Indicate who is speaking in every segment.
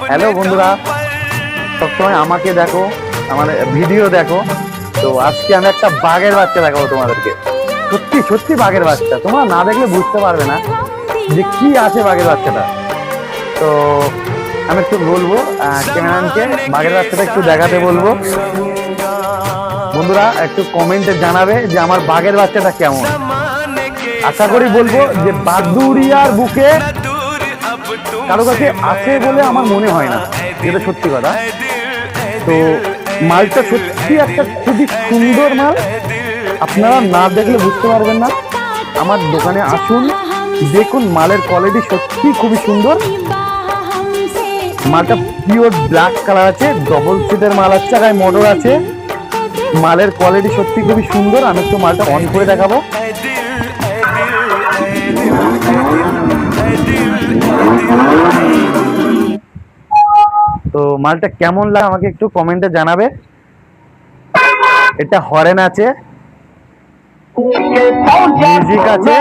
Speaker 1: Hello বন্ধুরা, সবসময় আমাকে দেখো, আমার ভিডিও দেখো। তো আজকে আমি একটা বাঘের বাচ্চা দেখাবো তোমাদেরকে। সত্যি সত্যি বাঘের বাচ্চা, তোমরা না দেখলে বুঝতে পারবে না যে কি আছে বাঘের বাচ্চাটা। তো আমি একটু বলবো ক্যামেরাম্যানকে বাঘের বাচ্চাটা একটু দেখাতে বলবো। বন্ধুরা একটু কমেন্টে জানাবে যে আমার বাঘের বাচ্চাটা কেমন। আশা করি বলবো যে বাদুড়িয়ার বুকে কারো কাছে আছে বলে আমার মনে হয় না, যেটা সত্যি কথা। তো মালটা সত্যি একটা খুবই সুন্দর মাল, আপনারা না দেখলে বুঝতে পারবেন না। আমার দোকানে আসুন, দেখুন মালের কোয়ালিটি সত্যি খুবই সুন্দর। মালটা পিওর ব্ল্যাক কালার আছে, ডবল সিটের মাল আছে, গায়ে মোটর আছে। মালের কোয়ালিটি সত্যি খুবই সুন্দর। আমি একটু মালটা অন করে দেখাবো। তো মালটা কেমন লাগে আমাকে একটু কমেন্টে জানাবে। এটা হরেন আছে, মিউজিক আছে,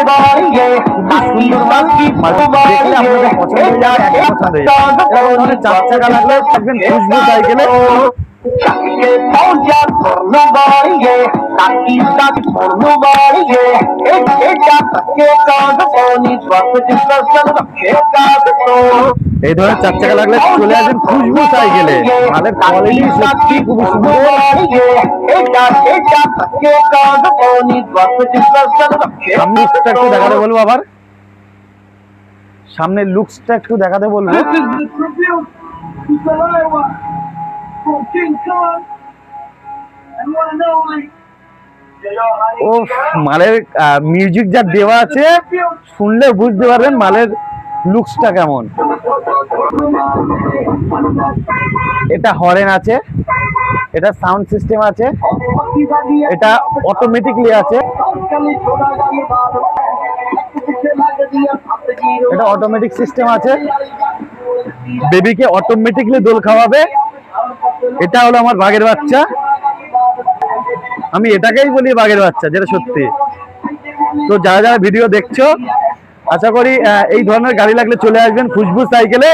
Speaker 1: সুন্দর মাল। দেখলে আপনাদের পছন্দ হয়ে যাবে, একদম পছন্দ হয়ে যাবে। চার চাকা লাগলে থাকবেন খুশবু সাইকেলে। এই ধরনের চার চাকা লাগলে চলে আসবেন খুশবু সাইকেলে। মালের কোয়ালিটি সত্যি খুবই সুন্দর। সামনে লুকসটা একটু দেখাতে বলবো, আবার সামনে লুকসটা একটু দেখাতে বলবো। ও মালের মিউজিক যা দেওয়া আছে, শুনলে বুঝতে পারবেন মালের লুকসটা কেমন। এটা হরেন আছে, এটা সাউন্ড সিস্টেম আছে, এটা অটোমেটিকলি আছে। এটা অটোমেটিক সিস্টেম আছে, বেবিকে অটোমেটিকলি দোল খাওয়াবে। এটা হলো আমার বাঘের বাচ্চা, আমি এটাকেই বলি বাঘের বাচ্চা, যেটা সত্যি। তো যারা যারা ভিডিও দেখছো, আশা করি এই ধরনের গাড়ি লাগলে চলে আসবেন খুশবু সাইকেলে।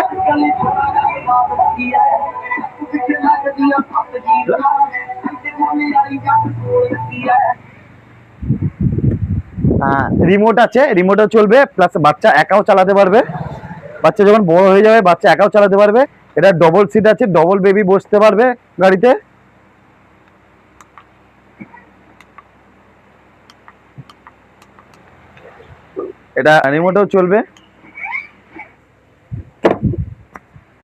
Speaker 1: রিমোট আছে, রিমোটও চলবে, প্লাস বাচ্চা একাও চালাতে পারবে। বাচ্চা যখন বড় হয়ে যাবে বাচ্চা একাও চালাতে পারবে। এটা ডবল সিট আছে, ডবল বেবি বসতে পারবে গাড়িতে। এটা রিমোটও চলবে।